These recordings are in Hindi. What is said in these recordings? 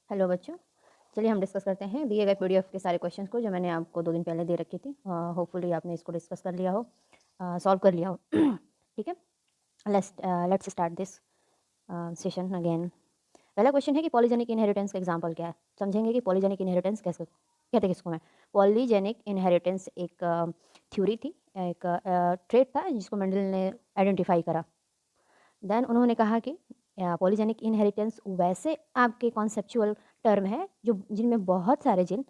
हेलो बच्चों, चलिए हम डिस्कस करते हैं दिए गए पीडीएफ के सारे क्वेश्चंस को जो मैंने आपको 2 दिन पहले दे रखी थी। होपफुली आपने इसको डिस्कस कर लिया हो, सॉल्व कर लिया हो। ठीक है, let's start this session again. पहला क्वेश्चन है कि पॉलीजेनिक इनहेरिटेंस का एग्जांपल क्या है। समझेंगे कि पॉलीजेनिक इनहेरिटेंस कैसे कहते हैं किसको। मैं पॉलीजेनिक इनहेरिटेंस एक थ्योरी थी, एक ट्रेट था जिसको मेंडल ने आइडेंटिफाई करा। देन उन्होंने कहा कि पॉलीजेनिक इनहेरिटेंस वैसे आपके कॉन्सेप्चुअल टर्म है जो जिनमें बहुत सारे जिन,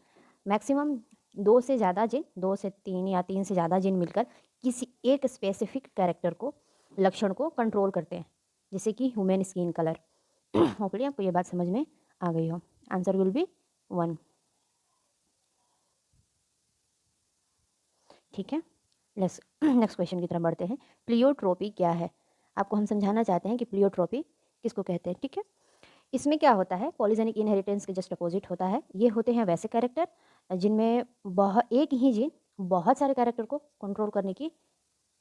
मैक्सिमम 2 से ज़्यादा जिन, 2 से 3 या 3 से ज़्यादा जिन मिलकर किसी एक स्पेसिफिक कैरेक्टर को, लक्षण को कंट्रोल करते हैं, जैसे कि ह्यूमन स्किन कलर। होपफुली आपको ये बात समझ में आ गई हो। Answer will be 1। ठीक है, नेक्स्ट क्वेश्चन की तरफ बढ़ते हैं। प्लियोट्रोपी क्या है? आपको हम समझाना चाहते हैं कि प्लियोट्रोपी किसको कहते हैं। ठीक है, इसमें क्या होता है, पॉलीजेनिक इनहेरिटेंस के जस्ट अपोजिट होता है। ये होते हैं वैसे कैरेक्टर जिनमें बहुत एक ही जीन बहुत सारे कैरेक्टर को कंट्रोल करने की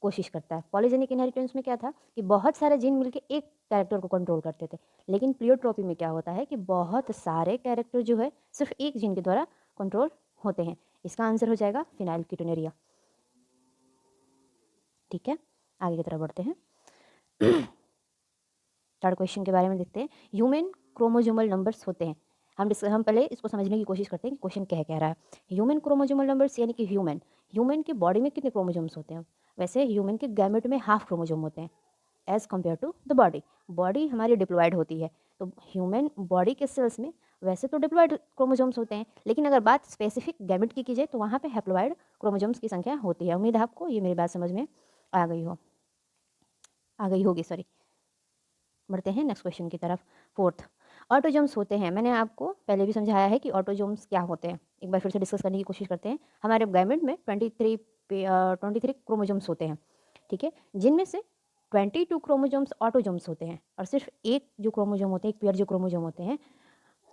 कोशिश करता है। पॉलीजेनिक इनहेरिटेंस में क्या था कि बहुत सारे जीन मिलकर एक कैरेक्टर को कंट्रोल करते थे, लेकिन प्लियोट्रोपी में क्या होता है कि बहुत सारे कैरेक्टर जो है सिर्फ एक जीन के द्वारा कंट्रोल होते हैं। इसका आंसर हो जाएगा फिनाइलकीटोनुरिया। ठीक है, आगे की तरफ बढ़ते हैं। थर्ड क्वेश्चन के बारे में देखते हैं। ह्यूमन क्रोमोजोमल नंबर्स होते हैं। हम पहले इसको समझने की कोशिश करते हैं कि क्वेश्चन कह रहा है। ह्यूमन क्रोमोजोमल नंबर्स यानी कि ह्यूमन के बॉडी में कितने क्रोमोजोम्स होते हैं। वैसे ह्यूमन के गैमेट में हाफ क्रोमोजोम होते हैं as compare to the body. Body हमारी डिप्लॉयड होती है, तो ह्यूमन बॉडी के सेल्स में वैसे तो डिप्लॉयड क्रोमोजोम्स होते हैं, लेकिन अगर बात स्पेसिफिक गैमेट की जाए तो वहाँ पे हैप्लॉयड क्रोमोजोम्स की संख्या होती है। उम्मीद है आपको ये मेरी बात समझ में आ गई होगी सॉरी। बढ़ते हैं नेक्स्ट क्वेश्चन की तरफ। फोर्थ, ऑटोजोम्स होते हैं। मैंने आपको पहले भी समझाया है कि ऑटोजोम्स क्या होते हैं। एक बार फिर से डिस्कस करने की कोशिश करते हैं। हमारे गैमेट में 23 क्रोमोजोम्स होते हैं, ठीक है, जिनमें से 22 क्रोमोजोम्स ऑटोजोम्स होते हैं, और सिर्फ एक जो क्रोमोजोम होते हैं, एक पेयर जो क्रोमोजोम होते हैं,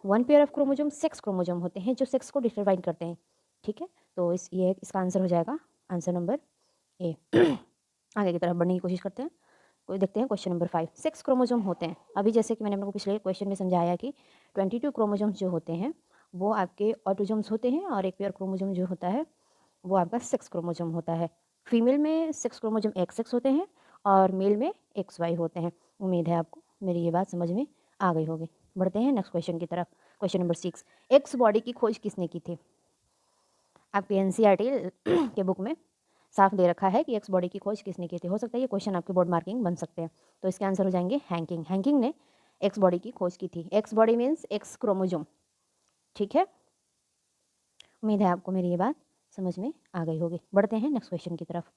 1 pair of chromosome sex chromosome होते हैं जो सेक्स को डिटरमाइन करते हैं। ठीक है, तो इसका आंसर हो जाएगा आंसर नंबर ए। आगे की तरफ बढ़ने की कोशिश करते हैं। कोई देखते हैं क्वेश्चन नंबर 5। 6 क्रोमोजोम होते हैं। अभी जैसे कि मैंने आपको पिछले क्वेश्चन में समझाया कि 22 क्रोमोजोम्स जो होते हैं वो आपके ऑटोजोम्स होते हैं, और एक पेयर क्रोमोजोम जो होता है वो आपका 6 क्रोमोजोम होता है। फीमेल में 6 क्रोमोजोम XX होते हैं और मेल में XY होते हैं। उम्मीद है आपको मेरी ये बात समझ में आ गई होगी। बढ़ते हैं नेक्स्ट क्वेश्चन की तरफ। क्वेश्चन नंबर 6, एक्स बॉडी की खोज किसने की थी? आपके एनसीईआरटी के बुक में साफ दे रखा है कि एक्स बॉडी की खोज किसने की थी। हो सकता है ये क्वेश्चन आपके बोर्ड मार्किंग बन सकते हैं, तो इसके आंसर हो जाएंगे हैंकिंग। हैंकिंग ने एक्स बॉडी की खोज की थी। X body means x chromosome. ठीक है, उम्मीद है आपको मेरी ये बात समझ में आ गई होगी। बढ़ते हैं नेक्स्ट क्वेश्चन की तरफ।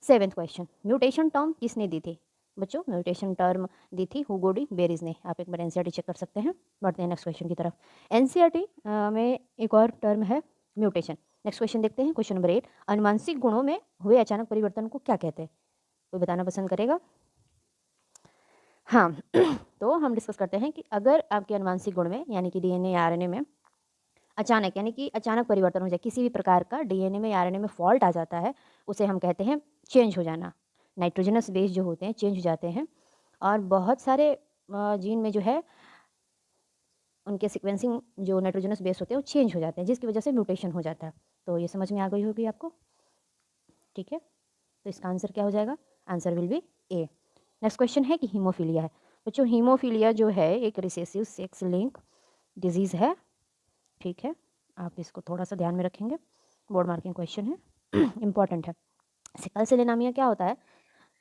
7th क्वेश्चन, म्यूटेशन टर्म किसने दी थी? बच्चों म्यूटेशन टर्म दी थी हुगो डी बेरीज ने। आप एक बार एनसीईआरटी चेक कर सकते हैं। बढ़ते हैं नेक्स्ट क्वेश्चन की तरफ। एनसीईआरटी में एक और टर्म है म्यूटेशन। नेक्स्ट क्वेश्चन देखते हैं। क्वेश्चन नंबर 8, अनुवांशिक गुणों में हुए अचानक परिवर्तन को क्या कहते हैं? कोई बताना पसंद करेगा? हाँ, तो हम डिस्कस करते हैं कि अगर आपके अनुवांशिक गुण में यानी कि डीएनए या आरएनए में अचानक यानी कि अचानक परिवर्तन हो जाए, किसी भी प्रकार का डीएनए में या आरएनए में फॉल्ट आ जाता है, उसे हम कहते हैं चेंज हो जाना। नाइट्रोजनस बेस जो होते हैं चेंज हो जाते हैं, और बहुत सारे जीन में जो है उनके सीक्वेंसिंग जो नाइट्रोजनस बेस होते हैं वो चेंज हो जाते हैं, जिसकी वजह से म्यूटेशन हो जाता है। तो ये समझ में आ गई होगी आपको। ठीक है, तो इसका आंसर क्या हो जाएगा? Answer will be A. Next question है कि हीमोफीलिया है। बच्चों हीमोफीलिया जो है एक रिसेसिव सेक्स लिंक डिजीज़ है। ठीक है, आप इसको थोड़ा सा ध्यान में रखेंगे, बोर्ड मार्किंग क्वेश्चन है, इंपॉर्टेंट है। सिकल सेल एनीमिया क्या होता है?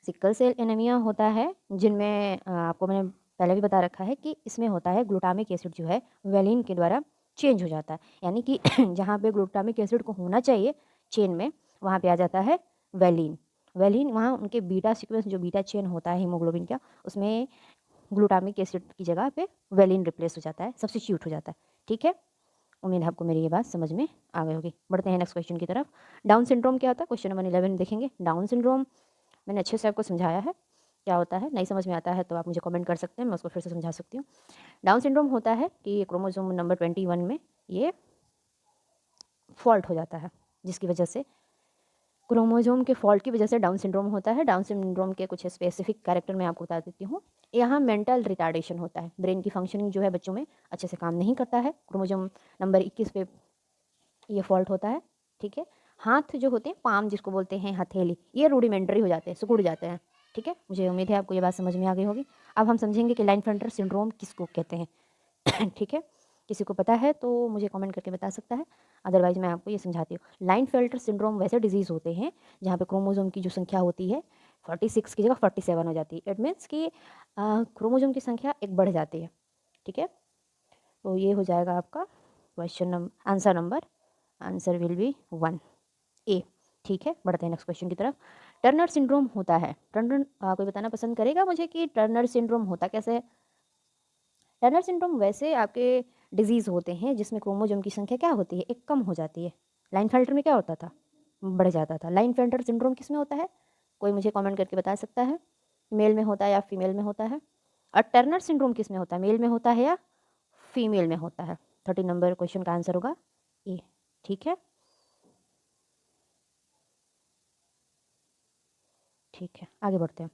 सिकल सेल एनीमिया होता है जिनमें आपको मैंने पहले भी बता रखा है कि इसमें होता है ग्लूटामिक एसिड जो है वेलिन के द्वारा चेंज हो जाता है, यानी कि जहाँ पे ग्लूटामिक एसिड को होना चाहिए चेन में, वहाँ पे आ जाता है वेलिन। वेलिन वहाँ उनके बीटा सीक्वेंस जो बीटा चेन होता है हीमोग्लोबिन का, उसमें ग्लूटामिक एसिड की जगह पे वेलिन रिप्लेस हो जाता है, सब्स्टिट्यूट हो जाता है। ठीक है, उम्मीद है आपको मेरी ये बात समझ में आ गई होगी। बढ़ते हैं नेक्स्ट क्वेश्चन की तरफ। डाउन सिंड्रोम क्या होता है? क्वेश्चन नंबर 11 देखेंगे। डाउन सिंड्रोम मैंने अच्छे से आपको समझाया है क्या होता है। नहीं समझ में आता है तो आप मुझे कमेंट कर सकते हैं, मैं उसको फिर से समझा सकती हूँ। डाउन सिंड्रोम होता है कि क्रोमोसोम नंबर 21 में ये फॉल्ट हो जाता है, जिसकी वजह से क्रोमोसोम के फॉल्ट की वजह से डाउन सिंड्रोम होता है। डाउन सिंड्रोम के कुछ स्पेसिफिक कैरेक्टर मैं आपको बता देती हूँ। यहाँ मेंटल रिटार्डेशन होता है, ब्रेन की फंक्शनिंग जो है बच्चों में अच्छे से काम नहीं करता है, क्रोमोसोम नंबर 21 पे ये फॉल्ट होता है, ठीक है। हाथ जो होते हैं, पाम जिसको बोलते हैं, हथेली, ये रूडिमेंटरी हो जाते हैं, सिकुड़ जाते हैं, ठीक है। मुझे उम्मीद है आपको ये बात समझ में आ गई होगी। अब हम समझेंगे कि लाइनफेल्टर सिंड्रोम किसको कहते हैं ठीक है। किसी को पता है तो मुझे कमेंट करके बता सकता है, अदरवाइज मैं आपको ये समझाती हूँ। लाइनफेल्टर सिंड्रोम वैसे डिजीज़ होते हैं जहाँ पे क्रोमोसोम की जो संख्या होती है 46 की जगह 47 हो जाती है। इट मीन्स कि क्रोमोसोम की संख्या एक बढ़ जाती है, ठीक है। तो ये हो जाएगा आपका question number, answer will be 1 ए, ठीक है। बढ़ते हैं नेक्स्ट क्वेश्चन की तरफ। टर्नर सिंड्रोम होता है, टर्नर कोई बताना पसंद करेगा मुझे कि टर्नर सिंड्रोम होता कैसे है? टर्नर सिंड्रोम वैसे आपके डिजीज़ होते हैं जिसमें क्रोमोसोम की संख्या क्या होती है, एक कम हो जाती है। लाइनफेल्टर में क्या होता था, बढ़ जाता था। लाइनफेल्टर सिंड्रोम किस में होता है, कोई मुझे कमेंट करके बता सकता है, मेल में होता है या फीमेल में होता है? और टर्नर सिंड्रोम किस में होता है, मेल में होता है या फीमेल में होता है? 30 नंबर क्वेश्चन का आंसर होगा ए, ठीक है। ठीक है, आगे बढ़ते हैं।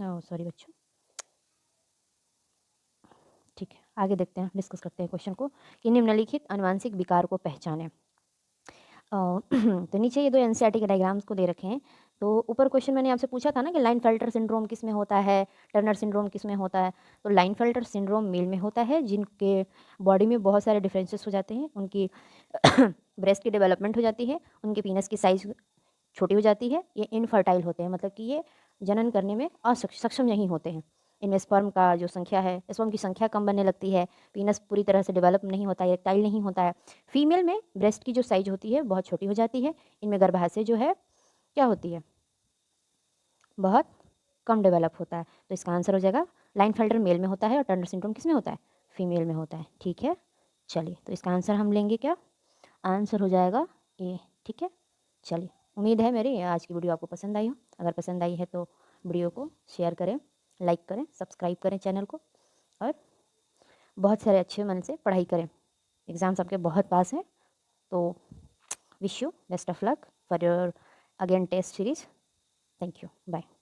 ओह सॉरी बच्चों, ठीक है, आगे देखते हैं, डिस्कस करते हैं क्वेश्चन को कि निम्नलिखित अनुवांशिक विकार को पहचानें। तो नीचे ये दो एनसीईआरटी के डायग्राम्स को दे रखे हैं। तो ऊपर क्वेश्चन मैंने आपसे पूछा था ना कि लाइनफेल्टर सिंड्रोम किस में होता है, टर्नर सिंड्रोम किस में होता है। तो लाइनफेल्टर सिंड्रोम मेल में होता है जिनके बॉडी में बहुत सारे डिफरेंसेस हो जाते हैं, उनकी ब्रेस्ट की डेवलपमेंट हो जाती है, उनके पीनस की साइज छोटी हो जाती है, ये इनफर्टाइल होते हैं, मतलब कि ये जनन करने में सक्षम नहीं होते हैं। इनमें स्पर्म का जो संख्या है, स्पर्म की संख्या कम बनने लगती है, पीनस पूरी तरह से डेवलप नहीं होता है, इरेक्टाइल नहीं होता है। फीमेल में ब्रेस्ट की जो साइज होती है बहुत छोटी हो जाती है, इनमें गर्भाशय जो है क्या होती है, बहुत कम डेवलप होता है। तो इसका आंसर हो जाएगा लाइनफेल्टर मेल में होता है और टर्नर सिंड्रोम किस में होता है, फीमेल में होता है, ठीक है। चलिए, तो इसका आंसर हम लेंगे क्या, आंसर हो जाएगा ए, ठीक है। चलिए, उम्मीद है मेरी आज की वीडियो आपको पसंद आई हो। अगर पसंद आई है तो वीडियो को शेयर करें, लाइक करें, सब्सक्राइब करें चैनल को, और बहुत सारे अच्छे मन से पढ़ाई करें। एग्ज़ाम्स आपके बहुत पास हैं, तो wish you best of luck for your again test series. Thank you, bye.